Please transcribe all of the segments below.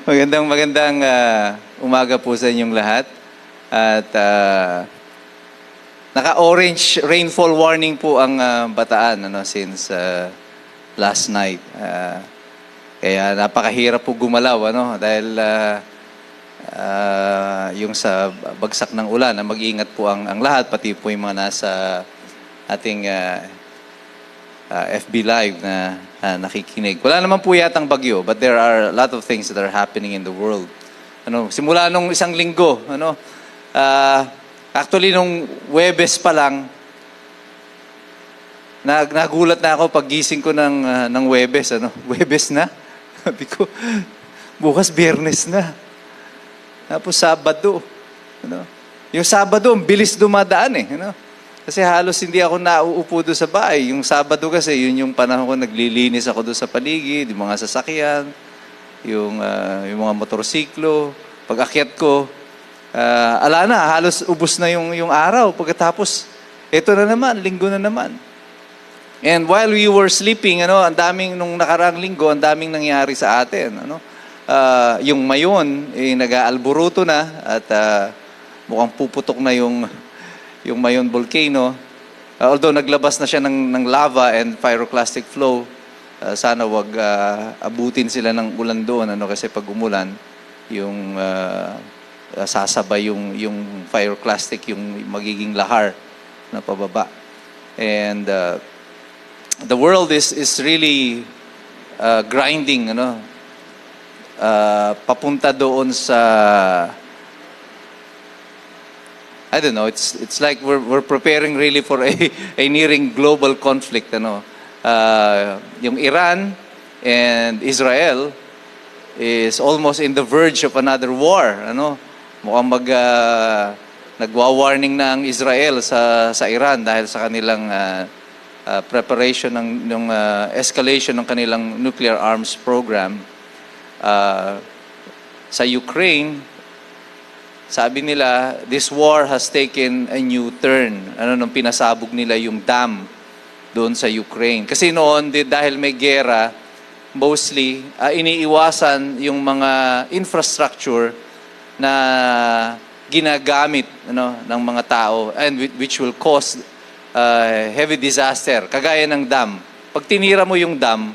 Magandang umaga po sa inyong lahat. At naka-orange rainfall warning po ang Bataan since last night. Kaya napakahirap po gumalaw dahil yung sa bagsak ng ulan, mag-iingat po ang lahat, pati po yung mga nasa ating FB Live na nakikinig. Wala naman po yatang bagyo, but there are a lot of things that are happening in the world. Simula nung isang linggo, actually nung Huwebes pa lang, nagulat na ako pag gising ko ng Huwebes. Huwebes na? Sabi ko, bukas Biyernes na. Tapos Sabado. Yung Sabado, ang bilis dumadaan Kasi halos hindi ako nauupo doon sa bahay. Yung Sabado kasi, yun yung panahon ko naglilinis ako doon sa paligid, yung mga sasakyan, yung mga motorsiklo. Pag akyat ko, ala na, halos ubos na yung araw. Pagkatapos, ito na naman, linggo na naman. And while we were sleeping, ang daming, nung nakaraang linggo, ang daming nangyari sa atin. Yung Mayon, nag-aalburuto na at mukhang puputok na yung Mayon volcano. Although naglabas na siya ng lava and pyroclastic flow, sana wag abutin sila ng ulan doon kasi pag umulan, yung sasabay yung pyroclastic, yung magiging lahar na pababa. And the world is really grinding papunta doon sa I don't know, it's like we're preparing really for a nearing global conflict yung Iran and Israel is almost in the verge of another war mukhang nagwa-warning na ang Israel sa Iran dahil sa kanilang preparation ng escalation ng kanilang nuclear arms program. Sa Ukraine, sabi nila, this war has taken a new turn. Nung pinasabog nila yung dam doon sa Ukraine. Kasi noon, dahil may gera, mostly, iniiwasan yung mga infrastructure na ginagamit ng mga tao and which will cause heavy disaster, kagaya ng dam. Pag tinira mo yung dam,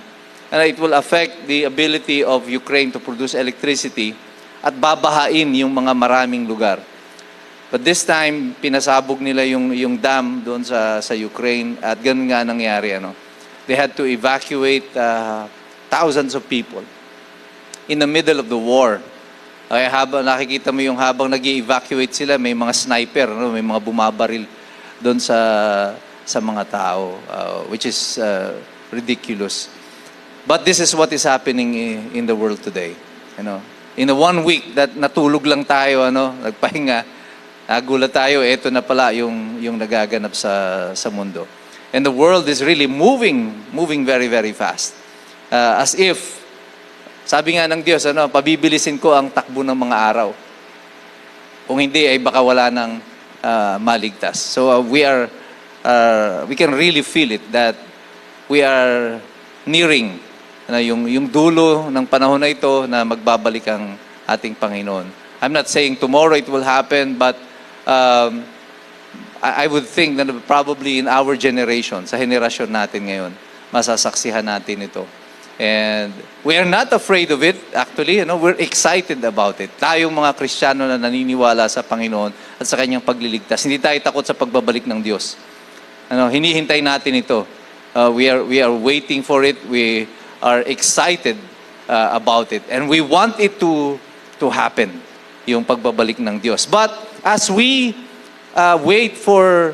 it will affect the ability of Ukraine to produce electricity at babahain yung mga maraming lugar. But this time, pinasabog nila yung dam doon sa Ukraine at ganun nga nangyari. They had to evacuate thousands of people in the middle of the war. Kaya nakikita mo yung habang nag-evacuate sila, may mga sniper, may mga bumabaril doon sa mga tao, which is ridiculous. But this is what is happening in the world today. In the 1 week that natulog lang tayo, nagpahinga, nagulat tayo, eto na pala yung nagaganap sa mundo. And the world is really moving very, very fast. As if, sabi nga ng Diyos, pabibilisin ko ang takbo ng mga araw. Kung hindi, ay baka wala ng maligtas. So we can really feel it that we are nearing yung dulo ng panahon na ito na magbabalik ang ating Panginoon. I'm not saying tomorrow it will happen, but I would think that probably in our generation, sa henerasyon natin ngayon, masasaksihan natin ito. And we are not afraid of it, actually. We're excited about it. Tayong mga Kristiyano na naniniwala sa Panginoon at sa Kanyang pagliligtas. Hindi tayo takot sa pagbabalik ng Diyos. Hinihintay natin ito. We are waiting for it. We are excited about it. And we want it to happen, yung pagbabalik ng Diyos. But as we wait for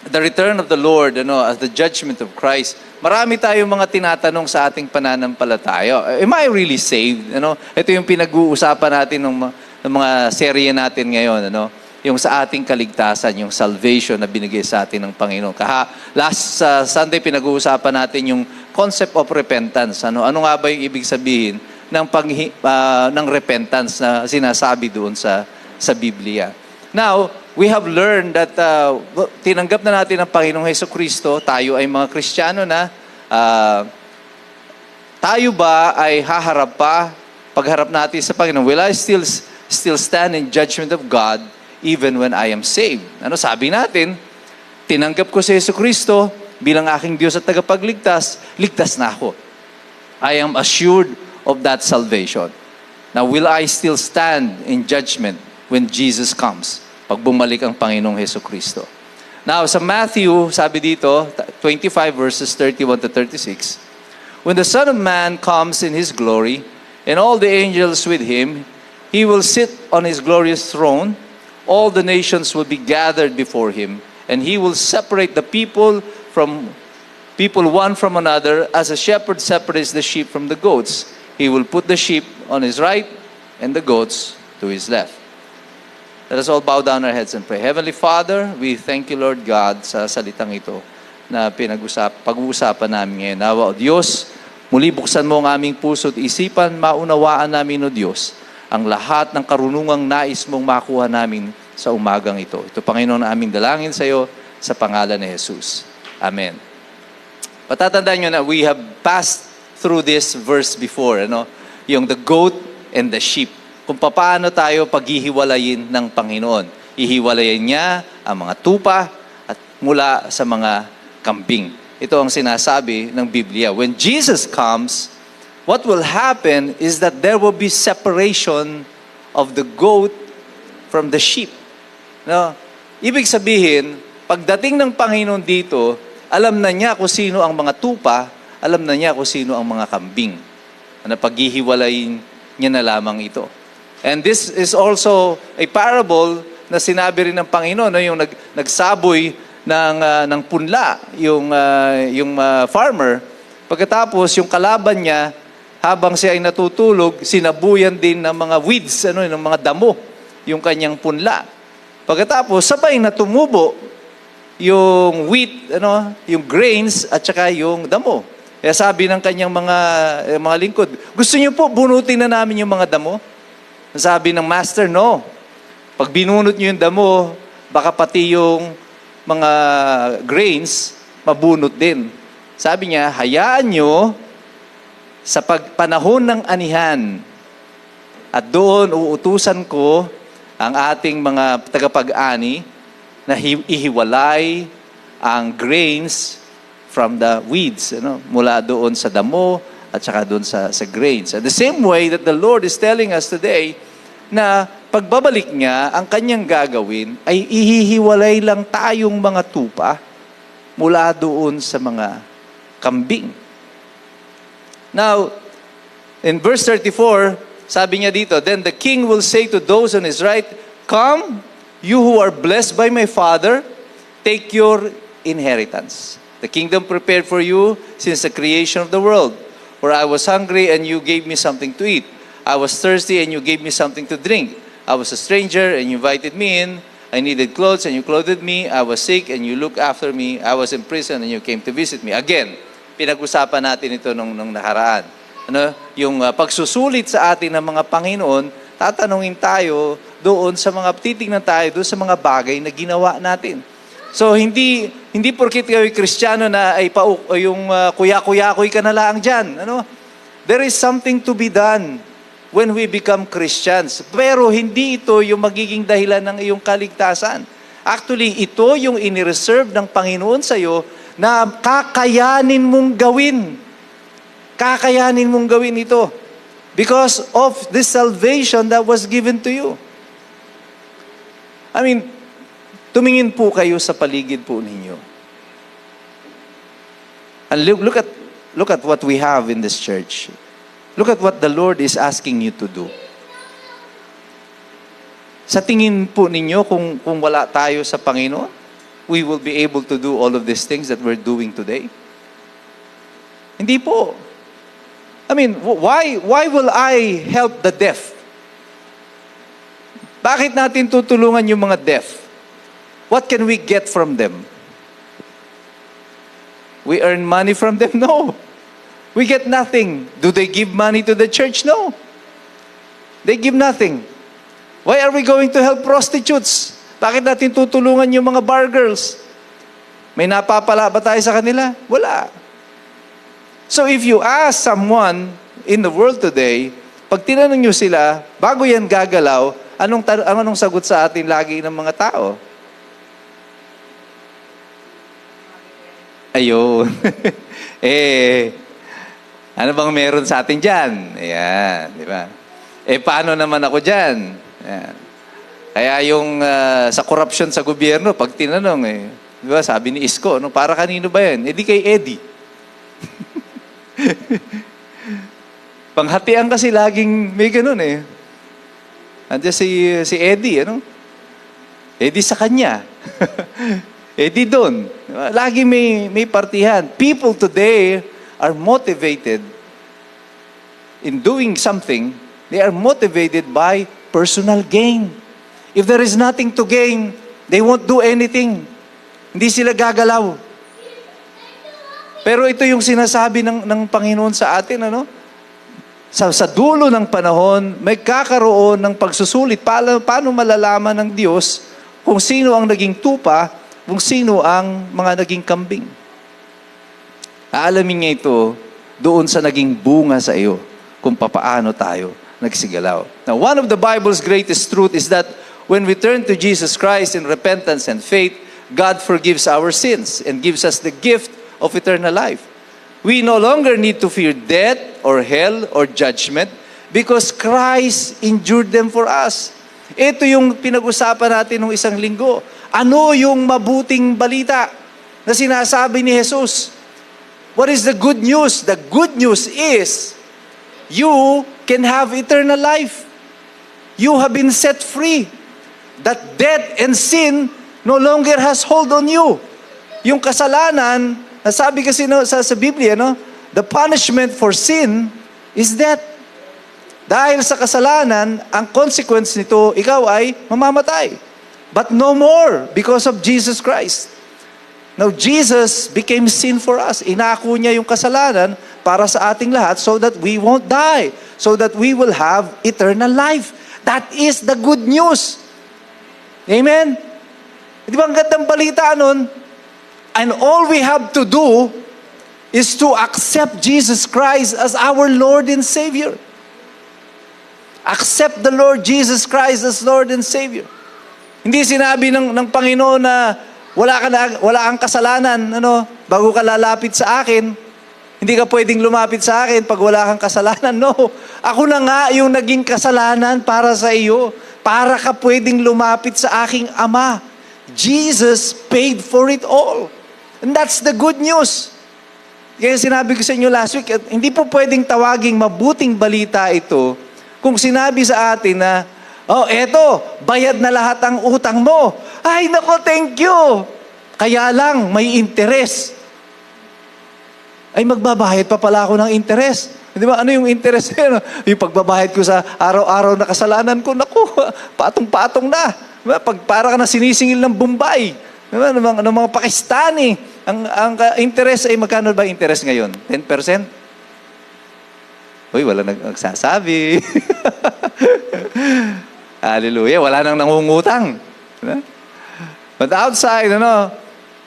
the return of the Lord, as the judgment of Christ, marami tayong mga tinatanong sa ating pananampalataya. Am I really saved? Ito yung pinag-uusapan natin ng mga serye natin ngayon. Yung sa ating kaligtasan, yung salvation na binigay sa atin ng Panginoon. Last Sunday, pinag-uusapan natin yung concept of repentance. Ano nga ba yung ibig sabihin ng repentance na sinasabi doon sa Biblia? Now, we have learned that tinanggap na natin ang Panginoong Hesukristo, tayo ay mga Kristiyano na, tayo ba ay haharap pa pagharap natin sa Panginoon, will I still stand in judgment of God even when I am saved? Ano sabi natin? Tinanggap ko si Jesucristo bilang aking Diyos at tagapagligtas, ligtas na ako. I am assured of that salvation. Now, will I still stand in judgment when Jesus comes? Pag bumalik ang Panginoong Jesucristo. Now, sa Matthew, sabi dito, 25 verses 31 to 36, when the Son of Man comes in His glory, and all the angels with Him, He will sit on His glorious throne. All the nations will be gathered before Him, and He will separate the people one from another, as a shepherd separates the sheep from the goats. He will put the sheep on His right, and the goats to His left. Let us all bow down our heads and pray. Heavenly Father, we thank you, Lord God, sa salitang ito na pag-uusapan namin ngayon. Nawa, O Diyos, muli buksan mo ang aming puso at isipan, maunawaan namin, O Diyos, ang lahat ng karunungang nais mong makuha namin sa umagang ito. Ito, Panginoon, na aming dalangin sa iyo sa pangalan ni Jesus. Amen. Patatandaan nyo na we have passed through this verse before, yung the goat and the sheep. Kung paano tayo paghihiwalayin ng Panginoon. Ihiwalayin niya ang mga tupa at mula sa mga kambing. Ito ang sinasabi ng Biblia. When Jesus comes, what will happen is that there will be separation of the goat from the sheep. No? Ibig sabihin, pagdating ng Panginoon dito, alam na niya kung sino ang mga tupa, alam na niya kung sino ang mga kambing. Paghihiwalayin niya na lamang ito. And this is also a parable na sinabi rin ng Panginoon, yung nagsaboy ng punla, yung farmer. Pagkatapos, yung kalaban niya, habang siya ay natutulog, sinabuyan din ng mga weeds, ng mga damo, yung kanyang punla. Pagkatapos, sabay na tumubo yung wheat, yung grains, at saka yung damo. Kaya sabi ng kanyang mga lingkod, gusto niyo po bunutin na namin yung mga damo? Sabi ng master, no. Pag binunot niyo yung damo, baka pati yung mga grains, mabunot din. Sabi niya, hayaan niyo sa panahon ng anihan at doon uutusan ko ang ating mga tagapag-ani na ihiwalay ang grains from the weeds, mula doon sa damo at saka doon sa grains. And the same way that the Lord is telling us today na pagbabalik niya, ang kanyang gagawin ay ihihiwalay lang tayong mga tupa mula doon sa mga kambing. Now, in verse 34, sabi niya dito, then the king will say to those on his right, come, you who are blessed by my Father, take your inheritance. The kingdom prepared for you since the creation of the world. For I was hungry and you gave me something to eat. I was thirsty and you gave me something to drink. I was a stranger and you invited me in. I needed clothes and you clothed me. I was sick and you looked after me. I was in prison and you came to visit me. Again, pinag-usapan natin ito nung nakaraan. Yung pagsusulit sa atin ng mga Panginoon, tatanungin tayo doon sa mga, titignan tayo doon sa mga bagay na ginawa natin. So, hindi porkit kayo Kristiyano na ay yung kuya-kuya-kuy ka na lang dyan. There is something to be done when we become Christians. Pero hindi ito yung magiging dahilan ng iyong kaligtasan. Actually, ito yung inireserve ng Panginoon sa iyo na kakayanin mong gawin. Kakayanin mong gawin ito. Because of this salvation that was given to you. Tumingin po kayo sa paligid po ninyo. And look at what we have in this church. Look at what the Lord is asking you to do. Sa tingin po ninyo, kung wala tayo sa Panginoon, we will be able to do all of these things that we're doing today? Hindi po. Why will I help the deaf? Bakit natin tutulungan yung mga deaf? What can we get from them? We earn money from them? No. We get nothing. Do they give money to the church? No. They give nothing. Why are we going to help prostitutes? Bakit natin tutulungan yung mga bar girls? May napapala ba tayo sa kanila? Wala. So if you ask someone in the world today, Pag tinanong nyo sila, bago yan gagalaw, anong sagot sa atin lagi ng mga tao? Ayun. Ano bang meron sa atin dyan? Ayan, di ba? Paano naman ako dyan? Ayan. Kaya yung sa corruption sa gobyerno, pag tinanong, di ba, sabi ni Isko, para kanino ba yan? Di kay Eddie. Panghatian kasi laging may ganun Andiyan si Eddie, Eddie sa kanya. Eddie doon. Lagi may partihan. People today are motivated in doing something. They are motivated by personal gain. If there is nothing to gain, they won't do anything. Hindi sila gagalaw. Pero ito yung sinasabi ng Panginoon sa atin, Sa dulo ng panahon, may kakaroon ng pagsusulit. Paano malalaman ng Diyos kung sino ang naging tupa, kung sino ang mga naging kambing? Aalamin niya ito doon sa naging bunga sa iyo, kung papaano tayo nagsigalaw. Now, one of the Bible's greatest truth is that when we turn to Jesus Christ in repentance and faith, God forgives our sins and gives us the gift of eternal life. We no longer need to fear death or hell or judgment because Christ endured them for us. Ito yung pinag-usapan natin nung isang linggo. Ano yung mabuting balita na sinasabi ni Jesus? What is the good news? The good news is you can have eternal life. You have been set free. That death and sin no longer has hold on you. Yung kasalanan, nasabi kasi sa Biblia, the punishment for sin is death. Dahil sa kasalanan, ang consequence nito, ikaw ay mamamatay. But no more because of Jesus Christ. Now, Jesus became sin for us. Inako niya yung kasalanan para sa ating lahat so that we won't die. So that we will have eternal life. That is the good news. Amen? Di ba ang gandang balita nun? And all we have to do is to accept Jesus Christ as our Lord and Savior. Accept the Lord Jesus Christ as Lord and Savior. Hindi sinabi ng Panginoon na wala kang kasalanan, bago ka lalapit sa akin. Hindi ka pwedeng lumapit sa akin pag wala kang kasalanan. No. Ako na nga yung naging kasalanan para sa iyo. Para ka pwedeng lumapit sa aking Ama. Jesus paid for it all. And that's the good news. Kaya sinabi ko sa inyo last week, hindi po pwedeng tawaging mabuting balita ito kung sinabi sa atin na, eto, bayad na lahat ang utang mo. Ay, nako, thank you. Kaya lang, may interest. Ay, magbabayad pa pala ako ng interest. Di ba? Ano yung interest? Yung pagbabayad ko sa araw-araw na kasalanan ko, naku, patong-patong na. Para ka na sinisingil ng Bombay. Diba? Ng mga Pakistani. Ang interest ay magkano ba interest ngayon? 10%? Uy, wala nagsasabi. Hallelujah. Wala nang nangungutang. Diba? But outside,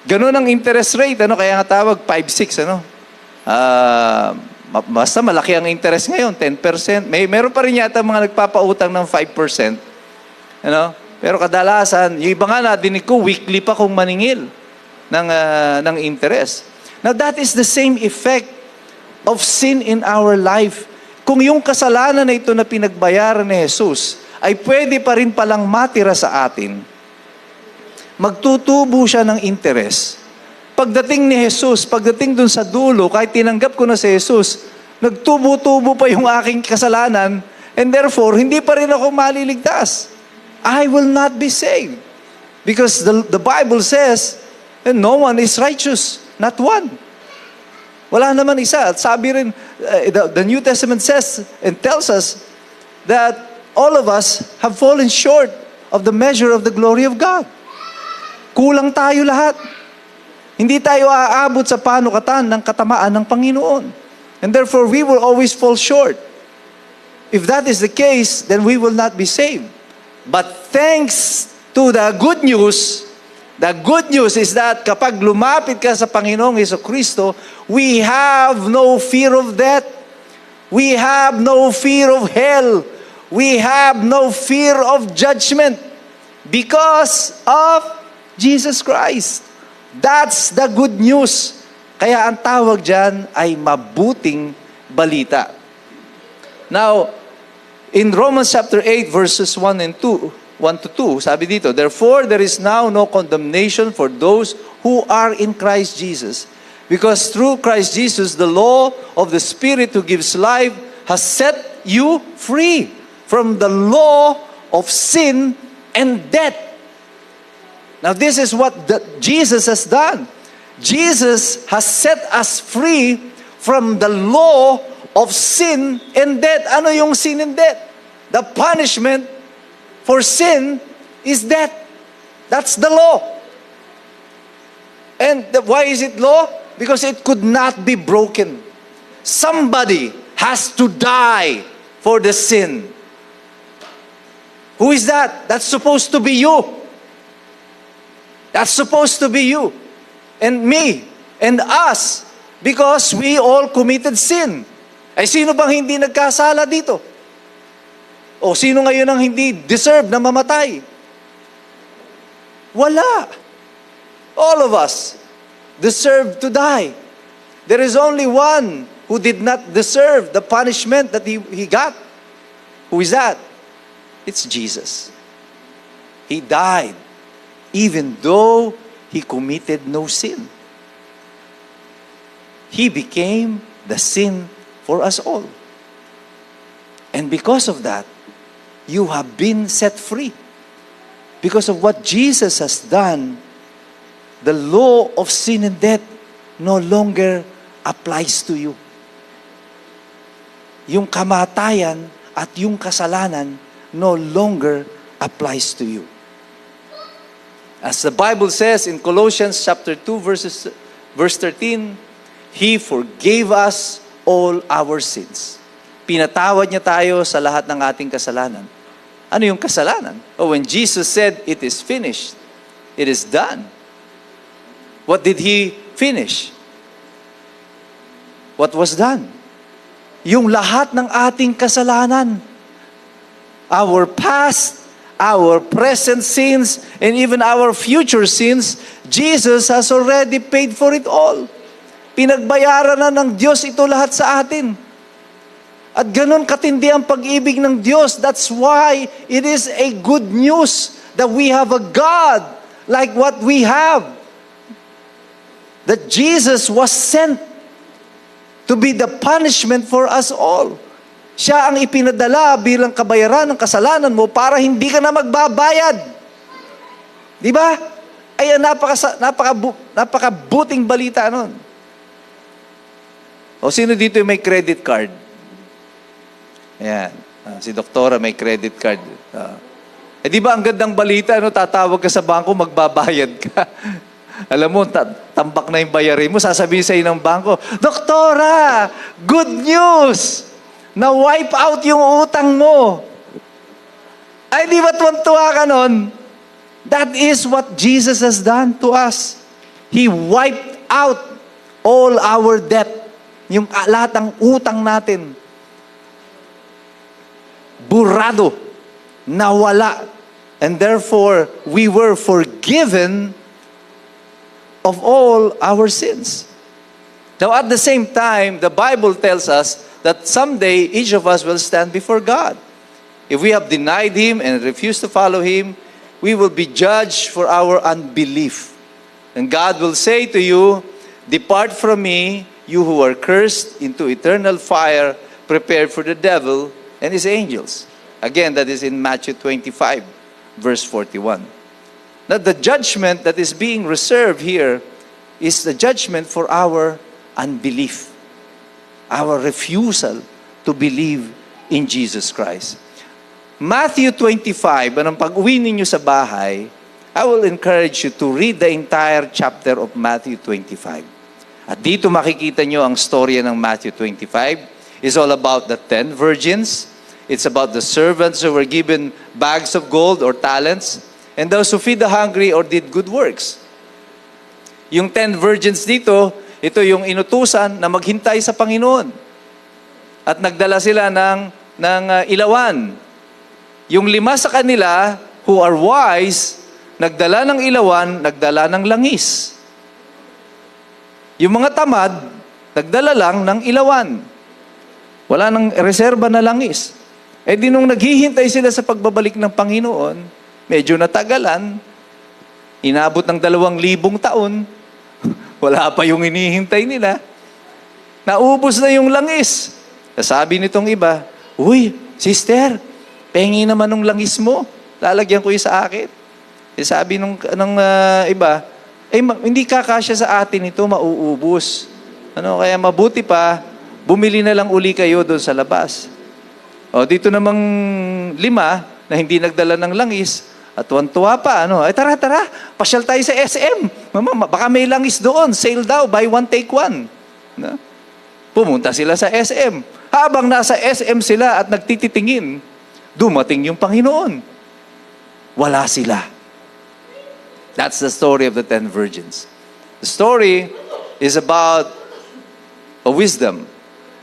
ganun ang interest rate. Kaya nga tawag 5-6. Basta malaki ang interest ngayon, 10%. Meron pa rin yata mga nagpapautang ng 5%. Pero kadalasan, yung iba nga nadinig ko, weekly pa kung maningil ng interest. Now, that is the same effect of sin in our life. Kung yung kasalanan na ito na pinagbayaran ni Jesus ay pwede pa rin palang matira sa atin, magtutubo siya ng interest. Pagdating ni Jesus, pagdating dun sa dulo, kahit tinanggap ko na si Jesus, nagtubo-tubo pa yung aking kasalanan, and therefore, hindi pa rin ako maliligtas. I will not be saved. Because the Bible says, and no one is righteous, not one. Wala naman isa. At sabi rin, the New Testament says and tells us that all of us have fallen short of the measure of the glory of God. Kulang tayo lahat. Hindi tayo aabot sa panukatan ng katamaan ng Panginoon. And therefore, we will always fall short. If that is the case, then we will not be saved. But thanks to the good news is that kapag lumapit ka sa Panginoong Hesukristo, we have no fear of death. We have no fear of hell. We have no fear of judgment because of Jesus Christ. That's the good news. Kaya ang tawag dyan ay mabuting balita. Now, in Romans chapter 8, verses 1 to 2, sabi dito, therefore, there is now no condemnation for those who are in Christ Jesus. Because through Christ Jesus, the law of the Spirit who gives life has set you free from the law of sin and death. Now, this is what Jesus has done. Jesus has set us free from the law of sin and death. Ano yung sin and death? The punishment for sin is death. That's the law. And why is it law? Because it could not be broken. Somebody has to die for the sin. Who is that? That's supposed to be you. That's supposed to be you. And me. And us. Because we all committed sin. Ay sino bang hindi nagkasala dito? O sino ngayon ang hindi deserve na mamatay? Wala. All of us deserve to die. There is only one who did not deserve the punishment that he got. Who is that? It's Jesus. He died even though he committed no sin. He became the sin for us all. And because of that, you have been set free. Because of what Jesus has done, the law of sin and death no longer applies to you. Yung kamatayan at yung kasalanan no longer applies to you. As the Bible says in Colossians chapter 2 verse 13, He forgave us all our sins. Pinatawad niya tayo sa lahat ng ating kasalanan. Ano yung kasalanan? Oh, when Jesus said, it is finished, it is done. What did He finish? What was done? Yung lahat ng ating kasalanan. Our past, our present sins, and even our future sins, Jesus has already paid for it all. Pinagbayaran na ng Diyos ito lahat sa atin. At ganun katindi ang pag-ibig ng Diyos. That's why it is a good news that we have a God like what we have. That Jesus was sent to be the punishment for us all. Siya ang ipinadala bilang kabayaran ng kasalanan mo para hindi ka na magbabayad. Di ba? Ay, napakabuting balita nun. O sino dito yung may credit card? Ayan. Si Doktora may credit card. Di ba ang gandang balita, tatawag ka sa bangko, magbabayad ka. Alam mo, tambak na yung bayarin mo, sasabihin sa'yo ng bangko, Doktora, good news! Na-wipe out yung utang mo. Ay, di ba tuwan-tuwa ka nun? That is what Jesus has done to us. He wiped out all our debt. Yung lahat ng utang natin. Burado. Nawala. And therefore, we were forgiven of all our sins. Now, at the same time, the Bible tells us that someday each of us will stand before God. If we have denied Him and refused to follow Him, we will be judged for our unbelief. And God will say to you, depart from me, you who are cursed, into eternal fire, prepared for the devil and his angels. Again, that is in Matthew 25, verse 41. Now, the judgment that is being reserved here is the judgment for our unbelief, our refusal to believe in Jesus Christ. Matthew 25, anong pag-uwi ninyo sa bahay, I will encourage you to read the entire chapter of Matthew 25. At dito makikita nyo ang storya ng Matthew 25. It's all about the 10 virgins. It's about the servants who were given bags of gold or talents, and those who feed the hungry or did good works. Yung 10 virgins dito, ito yung inutusan na maghintay sa Panginoon. at nagdala sila ng ilawan. Yung 5 sa kanila, who are wise, nagdala ng ilawan, nagdala ng langis. Yung mga tamad, nagdala lang ng ilawan. Wala nang reserba na langis. Eh di nung naghihintay sila sa pagbabalik ng Panginoon, medyo natagalan, inabot ng 2,000 taon, wala pa yung hinihintay nila, naubos na yung langis. Sabi nitong iba, "Uy, sister, pengi naman ng langis mo. Lalagyan ko yung sa akin." Sabi nung iba, hindi kakasya sa atin ito, mauubos. Kaya mabuti pa, bumili na lang uli kayo doon sa labas. Dito namang 5 na hindi nagdala ng langis, at tuwan-tuwa pa, tara, pasyal tayo sa SM. Mama, baka may langis doon, sale daw, buy one, take one. Pumunta sila sa SM. Habang nasa SM sila at nagtititingin, dumating yung Panginoon. Wala sila. That's the story of the 10 virgins. The story is about a wisdom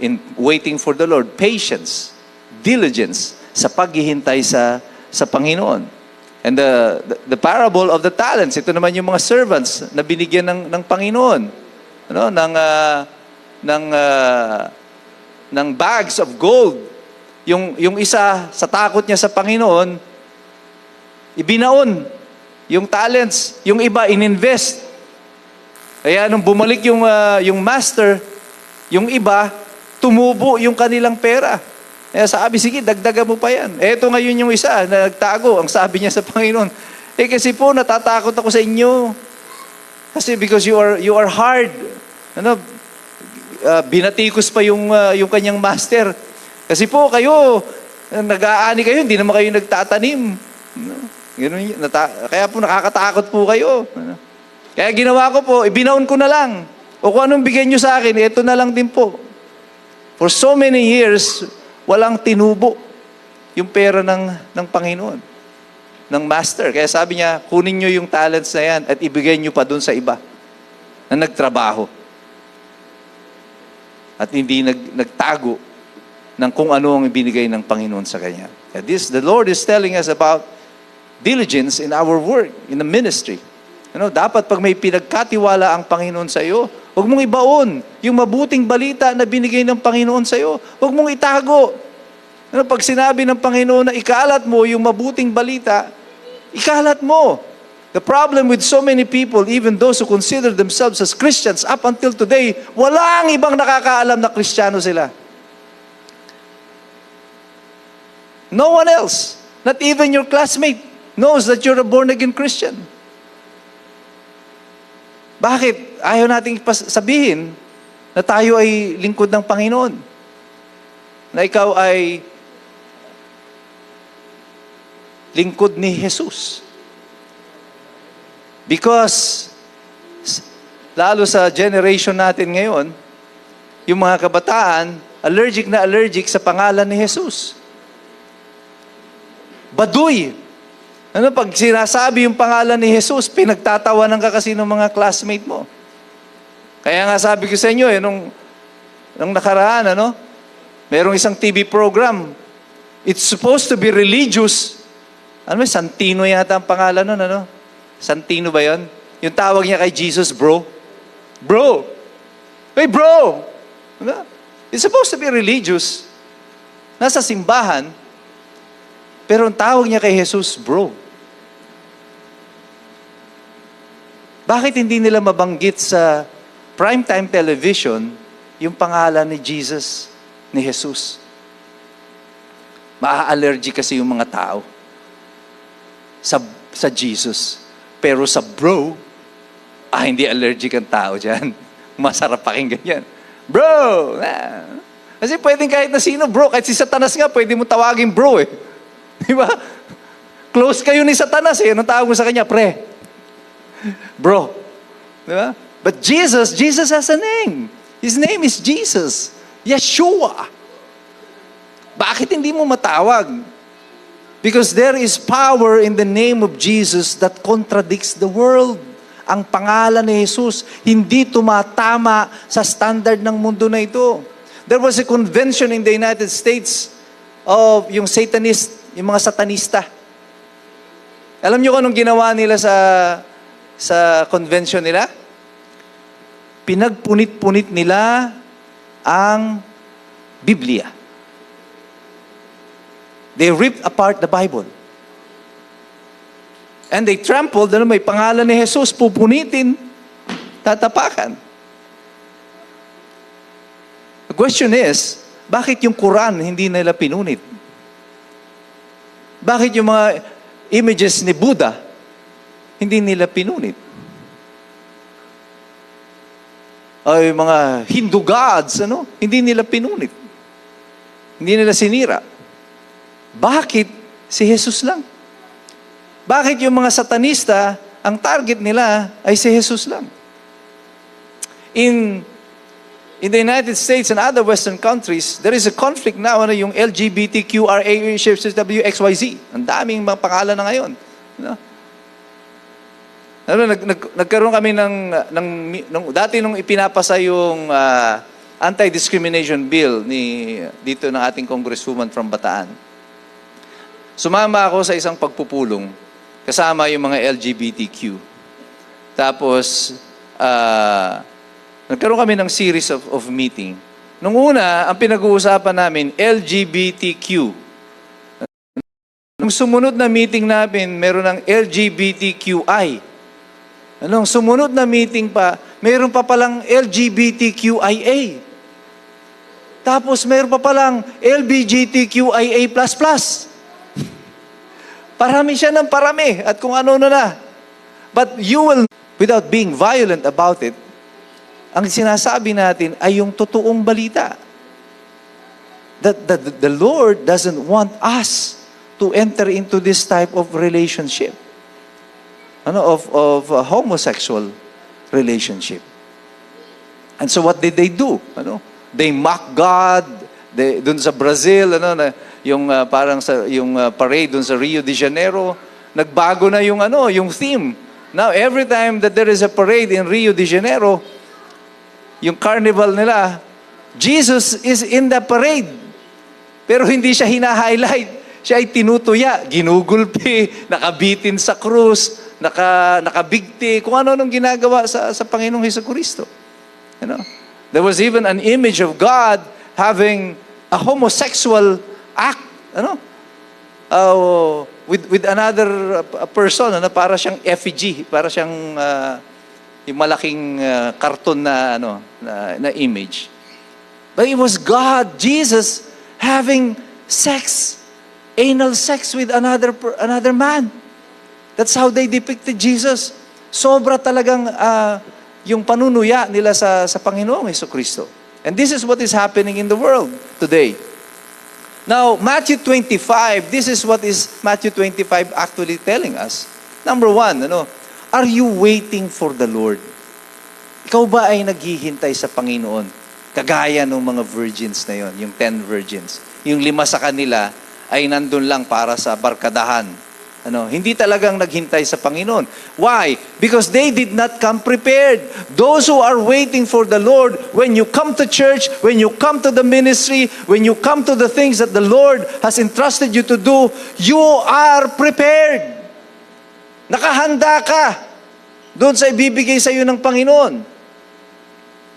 in waiting for the Lord, patience, diligence sa paghihintay sa Panginoon. And the parable of the talents, ito naman yung mga servants na binigyan ng Panginoon. Ng bags of gold. Yung isa, sa takot niya sa Panginoon, ibinaon yung talents. Yung iba, ininvest. Kaya nung bumalik yung master, yung iba, tumubo yung kanilang pera. Kaya sabi, sige, dagdagan mo pa yan. Eto ngayon yung isa na nagtago. Ang sabi niya sa Panginoon, kasi po, natatakot ako sa inyo. Kasi because you are hard. Binatikos pa yung kanyang master. Kasi po, kayo, nag-aani kayo, hindi naman kayo nagtatanim. Ganun, kaya po, nakakatakot po kayo. Kaya ginawa ko po, ibinaon ko na lang. O kung anong bigyan nyo sa akin, ito na lang din po. For so many years, walang tinubo yung pera ng Panginoon, ng master. Kaya sabi niya, kunin nyo yung talents na yan at ibigay nyo pa dun sa iba na nagtrabaho. At hindi nagtago ng kung ano ang ibinigay ng Panginoon sa kanya. The Lord is telling us about diligence in our work, in the ministry. Dapat pag may pinagkatiwala ang Panginoon sa iyo, huwag mong ibaon yung mabuting balita na binigay ng Panginoon sa iyo. Huwag mong itago. Pag sinabi ng Panginoon na ikalat mo yung mabuting balita, ikalat mo. The problem with so many people, even those who consider themselves as Christians up until today, walang ibang nakakaalam na Kristiyano sila. No one else, not even your classmate, knows that you're a born-again Christian. Bakit? Ayaw nating sabihin na tayo ay lingkod ng Panginoon. Na ikaw ay lingkod ni Jesus. Because, lalo sa generation natin ngayon, yung mga kabataan, allergic sa pangalan ni Jesus. Baduy. Pag sinasabi yung pangalan ni Jesus, pinagtatawanan ka kasi ng mga classmate mo. Kaya nga sabi ko sa inyo, nung nakaraan, merong isang TV program. It's supposed to be religious. Santino yata ang pangalan nun, Santino ba yun? Yung tawag niya kay Jesus, bro. Bro! Hey, bro! It's supposed to be religious. Nasa simbahan, pero ang tawag niya kay Jesus, bro. Bakit hindi nila mabanggit sa primetime television yung pangalan ni Jesus, ni Jesus? Maa-allergy kasi yung mga tao sa Jesus. Pero sa bro, hindi allergic ang tao dyan. Masarap pakinggan yan. Bro! Kasi pwedeng kahit na sino, bro. Kahit si Satanas nga, pwede mo tawagin bro eh. Di ba? Close kayo ni Satanas eh. Anong tawag mo sa kanya? Pre. Bro. Di ba? But Jesus has a name. His name is Jesus. Yeshua. Bakit hindi mo matawag? Because there is power in the name of Jesus that contradicts the world. Ang pangalan ni Jesus hindi tumatama sa standard ng mundo na ito. There was a convention in the United States of yung Satanist, yung mga Satanista. Alam niyo kung anong ginawa nila sa convention nila? Pinagpunit-punit nila ang Biblia. They ripped apart the Bible. And they trampled, may pangalan ni Jesus, pupunitin, tatapakan. The question is, bakit yung Quran hindi nila pinunit? Bakit yung mga images ni Buddha hindi nila pinunit? Ay mga Hindu gods, hindi nila pinunit. Hindi nila sinira. Bakit si Jesus lang? Bakit yung mga Satanista, ang target nila ay si Jesus lang? In the United States and other Western countries, there is a conflict now, yung LGBTQRAWXYZ. Ang daming mga pangalan na ngayon. Nagkaroon kami dati nung ipinapasa yung anti-discrimination bill dito ng ating congresswoman from Bataan. Sumama ako sa isang pagpupulong kasama yung mga LGBTQ. Tapos, nagkaroon kami ng series of meeting. Nung una, ang pinag-uusapan namin, LGBTQ. Nung sumunod na meeting namin, meron ng LGBTQI. Nung sumunod na meeting pa, meron pa palang LGBTQIA. Tapos meron pa palang LGBTQIA++. Parami siya ng parami at kung ano na. But you will, without being violent about it, ang sinasabi natin ay yung totoong balita. That the Lord doesn't want us to enter into this type of relationship. Of a homosexual relationship. And so what did they do? They mock God. Dun sa Brazil, yung parang yung parade dun sa Rio de Janeiro, nagbago na yung theme. Now every time that there is a parade in Rio de Janeiro, yung carnival nila, Jesus is in the parade. Pero hindi siya hina-highlight. Siya ay tinutuya, ginugulpi, nakabitin sa krus, nakabigti, kung ano nung ginagawa sa Panginoong Jesucristo. There was even an image of God having a homosexual act, with another person, para siyang effigy, para siyang yung malaking karton na image. But it was God, Jesus, having anal sex with another man. That's how they depicted Jesus. Sobra talagang yung panunuya nila sa Panginoong Jesucristo. And this is what is happening in the world today. Now, Matthew 25, this is what is Matthew 25 actually telling us. Number one, are you waiting for the Lord? Ikaw ba ay naghihintay sa Panginoon? Kagaya ng mga virgins na yon, yung 10 virgins. Yung 5 sa kanila ay nandun lang para sa barkadahan. Hindi talagang naghintay sa Panginoon. Why? Because they did not come prepared. Those who are waiting for the Lord, when you come to church, when you come to the ministry, when you come to the things that the Lord has entrusted you to do, you are prepared. Nakahanda ka doon sa ibibigay sa iyo ng Panginoon.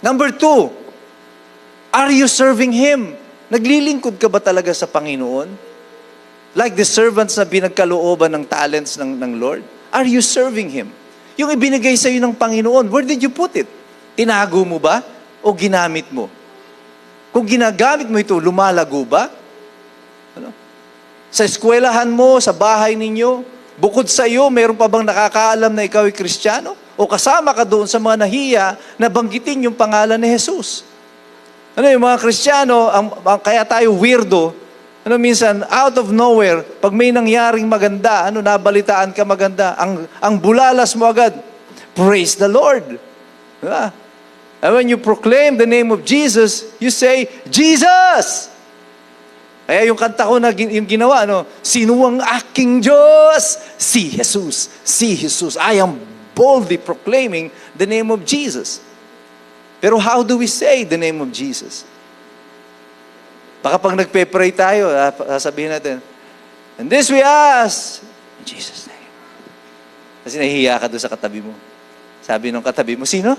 Number 2, are you serving Him? Naglilingkod ka ba talaga sa Panginoon? Like the servants na binagkalooban ng talents ng Lord? Are you serving Him? Yung ibinigay sa iyo ng Panginoon, where did you put it? Tinago mo ba? O ginamit mo? Kung ginagamit mo ito, lumalago ba? Sa eskwelahan mo, sa bahay ninyo, bukod sa iyo, mayroon pa bang nakakaalam na ikaw ay Kristiyano? O kasama ka doon sa mga nahiya na banggitin yung pangalan ni Jesus? Yung mga Kristiyano, kaya tayo weirdo, minsan, out of nowhere, pag may nangyaring maganda, nabalitaan ka maganda, ang bulalas mo agad, praise the Lord. Diba? And when you proclaim the name of Jesus, you say, Jesus! Kaya yung kanta ko na yung ginawa, sino ang aking Diyos? Si Jesus. Si Jesus. I am boldly proclaiming the name of Jesus. Pero how do we say the name of Jesus? Baka pag nagpe-pray tayo, sasabihin natin, and this we ask, in Jesus' name. Kasi nahihiya ka doon sa katabi mo. Sabi nung katabi mo, sino?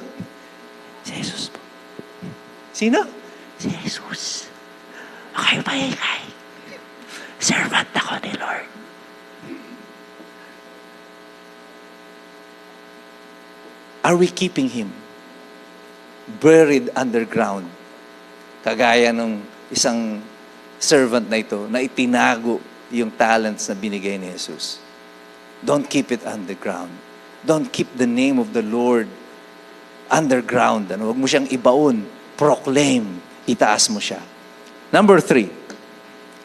Si Jesus po. Sino? Si Jesus. Okay ba ingay? Servant ako ni Lord. Are we keeping Him buried underground? Kagaya ng isang servant na ito na itinago yung talents na binigay ni Jesus. Don't keep it underground. Don't keep the name of the Lord underground. Huwag mo siyang ibaon. Proclaim. Itaas mo siya. Number 3,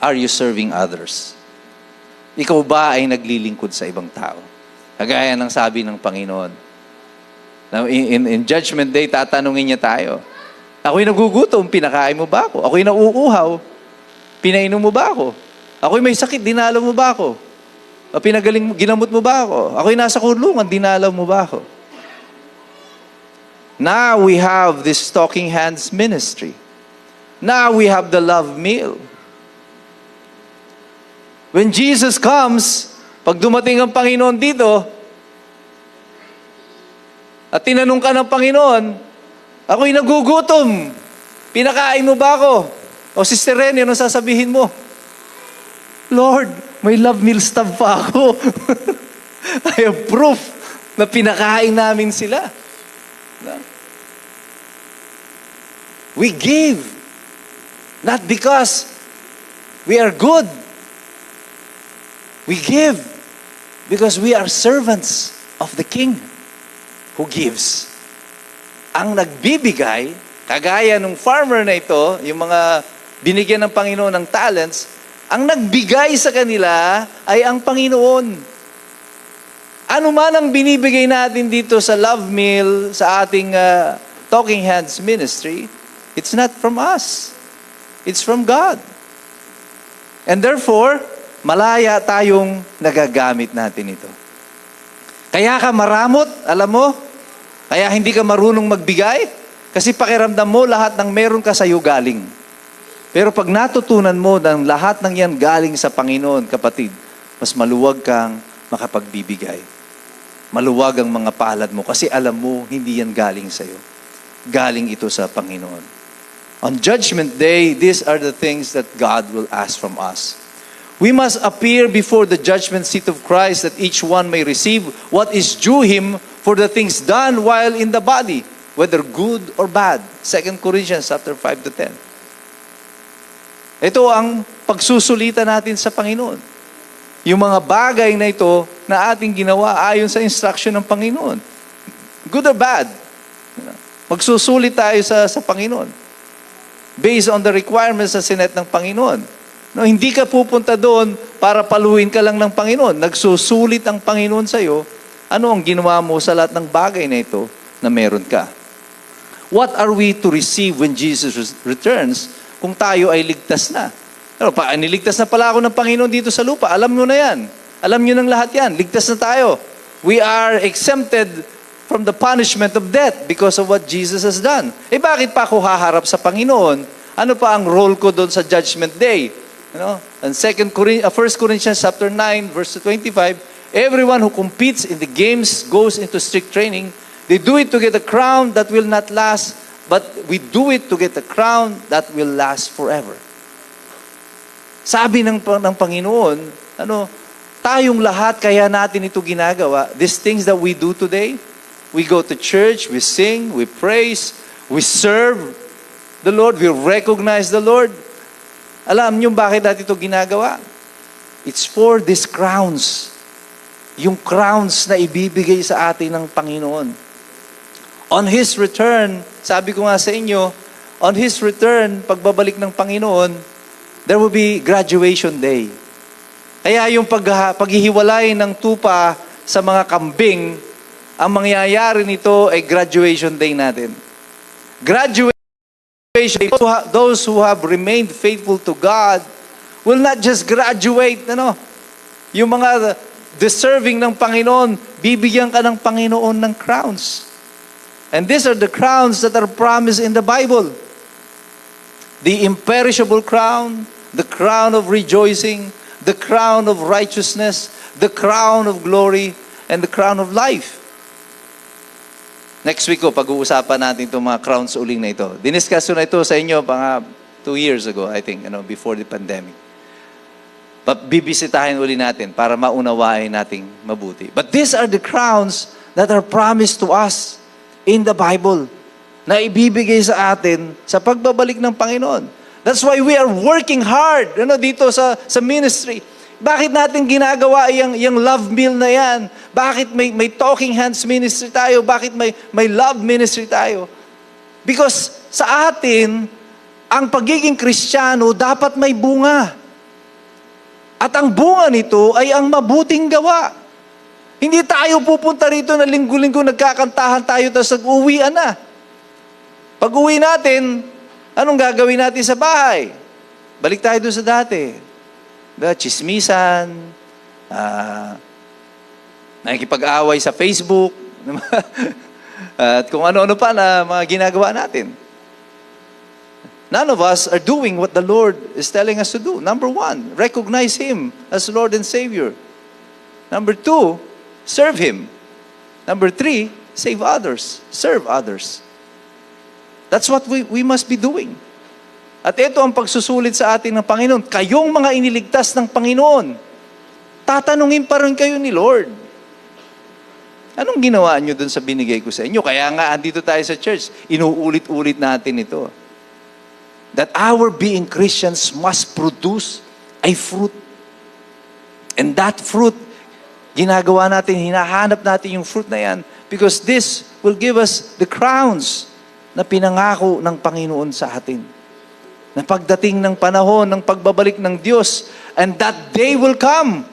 are you serving others? Ikaw ba ay naglilingkod sa ibang tao? Kagaya ng sabi ng Panginoon. Now, in Judgment Day, tatanungin niya tayo, ako'y nagugutom, pinakain mo ba ako? Ako'y nauuhaw, pinainom mo ba ako? Ako'y may sakit, dinalaw mo ba ako? Ginamot mo ba ako? Ako'y nasa kulungan, dinalaw mo ba ako? Now we have this Talking Hands ministry. Now we have the love meal. When Jesus comes, pag dumating ang Panginoon dito, at tinanong ka ng Panginoon, ako'y nagugutom, pinakain mo ba ako? O Sister Rene, anong sasabihin mo? Lord, may love meal stub pa ako. I have proof na pinakain namin sila. We give, not because we are good. We give because we are servants of the King who gives. Ang nagbibigay, kagaya ng farmer na ito, yung mga binigyan ng Panginoon ng talents, ang nagbigay sa kanila ay ang Panginoon. Ano man ang binibigay natin dito sa Love Meal, sa ating Talking Hands ministry, it's not from us. It's from God. And therefore, malaya tayong nagagamit natin ito. Kaya ka maramot, alam mo? Kaya hindi ka marunong magbigay? Kasi pakiramdam mo lahat ng meron ka sa'yo galing. Pero pag natutunan mo ng lahat ng yan galing sa Panginoon, kapatid, mas maluwag kang makapagbibigay. Maluwag ang mga palad mo kasi alam mo, hindi yan galing sa'yo. Galing ito sa Panginoon. On Judgment Day, these are the things that God will ask from us. We must appear before the judgment seat of Christ that each one may receive what is due him for the things done while in the body, whether good or bad. 2 Corinthians chapter 5 to 10. Ito ang pagsusulita natin sa Panginoon. Yung mga bagay na ito na ating ginawa ayon sa instruction ng Panginoon. Good or bad. Magsusulit tayo sa Panginoon. Based on the requirements na sinet ng Panginoon. No, hindi ka pupunta doon para paluin ka lang ng Panginoon. Nagsusulit ang Panginoon sa iyo. Ano ang ginawa mo sa lahat ng bagay na ito na meron ka? What are we to receive when Jesus returns kung tayo ay ligtas na? Pero niligtas na pala ako ng Panginoon dito sa lupa. Alam nyo na yan. Alam nyo ng lahat yan. Ligtas na tayo. We are exempted from the punishment of death because of what Jesus has done. Bakit pa ako haharap sa Panginoon? Ano pa ang role ko doon sa Judgment Day? And 1 Corinthians chapter 9, verse 25, everyone who competes in the games goes into strict training. They do it to get a crown that will not last, but we do it to get a crown that will last forever. Sabi ng Panginoon, tayong lahat kaya natin ito ginagawa. These things that we do today, we go to church, we sing, we praise, we serve the Lord, we recognize the Lord. Alam niyo bakit natin ito ginagawa? It's for these crowns. Yung crowns na ibibigay sa atin ng Panginoon. On His return, sabi ko nga sa inyo, on His return, pagbabalik ng Panginoon, there will be graduation day. Kaya yung paghihiwalay ng tupa sa mga kambing, ang mangyayari nito ay graduation day natin. Graduation, those who have remained faithful to God will not just graduate, yung mga deserving ng Panginoon, bibigyan ka ng Panginoon ng crowns. And these are the crowns that are promised in the Bible. the imperishable crown, the crown of rejoicing, the crown of righteousness, the crown of glory, and the crown of life. Next week ko, pag-uusapan natin itong mga crowns uling na ito. Diniscuss ko na ito sa inyo mga 2 years ago, I think, before the pandemic. Bibisitahin uli natin para maunawain nating mabuti. But these are the crowns that are promised to us in the Bible na ibibigay sa atin sa pagbabalik ng Panginoon. That's why we are working hard dito sa ministry. Bakit natin ginagawa yung love meal na yan? Bakit may talking hands ministry tayo? Bakit may love ministry tayo? Because sa atin, ang pagiging Kristiyano dapat may bunga. At ang bunga nito ay ang mabuting gawa. Hindi tayo pupunta rito na linggo-linggo nagkakantahan tayo tapos nag-uwian na. Pag uwi natin, anong gagawin natin sa bahay? Balik tayo doon sa dati. Chismisan, nakikipag-away sa Facebook, at kung ano-ano pa na mga ginagawa natin. None of us are doing what the Lord is telling us to do. Number 1, recognize Him as Lord and Savior. Number 2, serve Him. Number 3, save others, serve others. That's what we must be doing. At ito ang pagsusulit sa atin ng Panginoon. Kayong mga iniligtas ng Panginoon, tatanungin pa rin kayo ni Lord. Anong ginawa nyo dun sa binigay ko sa inyo? Kaya nga, andito tayo sa church, inuulit-ulit natin ito. That our being Christians must produce a fruit. And that fruit, ginagawa natin, hinahanap natin yung fruit na yan because this will give us the crowns na pinangako ng Panginoon sa atin. Na pagdating ng panahon ng pagbabalik ng Diyos, and that day will come.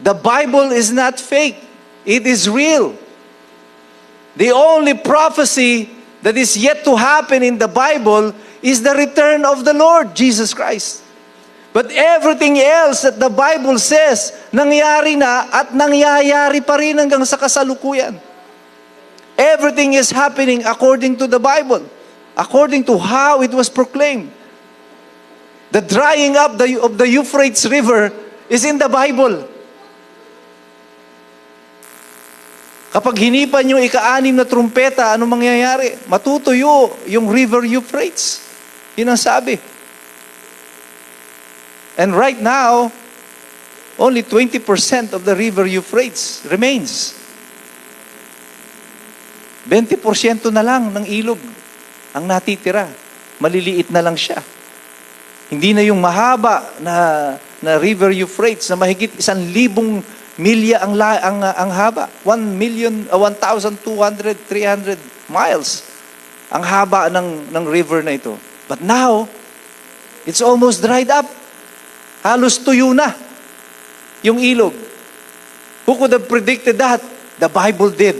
The Bible is not fake. It is real. The only prophecy that is yet to happen in the Bible is the return of the Lord Jesus Christ. But everything else that the Bible says, nangyari na at nangyayari pa rin hanggang sa kasalukuyan. Everything is happening according to the Bible. According to how it was proclaimed. The drying up of the Euphrates River is in the Bible. Kapag hinipan yung ika-6 na trumpeta, ano mangyayari? Matutuyo yung River Euphrates. Yun ang sabi. And right now, only 20% of the River Euphrates remains. 20% na lang ng ilog ang natitira. Maliliit na lang siya. Hindi na yung mahaba na River Euphrates na mahigit 1,000 milya ang haba. 1,200,300 miles ang haba ng river na ito. But now, it's almost dried up. Halos tuyo na yung ilog. Who could have predicted that? The Bible did.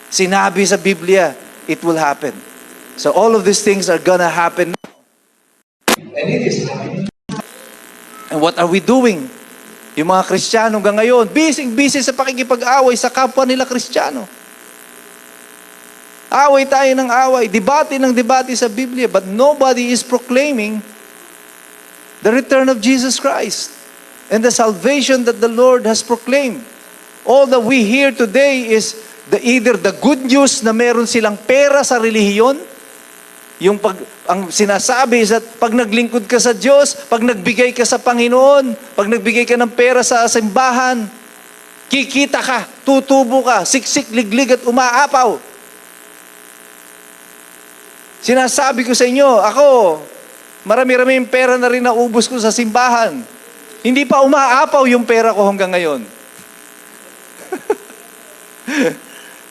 Sinabi sa Biblia, it will happen. So all of these things are gonna happen. And it is happening. And what are we doing? Yung mga Kristiyano hanggang ngayon, busy sa pakikipag-away sa kapwa nila Kristiyano. Away tayo ng away, debate ng debate sa Biblia, but nobody is proclaiming the return of Jesus Christ and the salvation that the Lord has proclaimed. All that we hear today is either the good news na meron silang pera sa relihiyon. Ang sinasabi is that pag naglingkod ka sa Diyos, pag nagbigay ka sa Panginoon, pag nagbigay ka ng pera sa simbahan, kikita ka, tutubo ka, siksik, liglig at umaapaw. Sinasabi ko sa inyo, ako, marami-rami yung pera na rin naubos ko sa simbahan. Hindi pa umaapaw yung pera ko hanggang ngayon.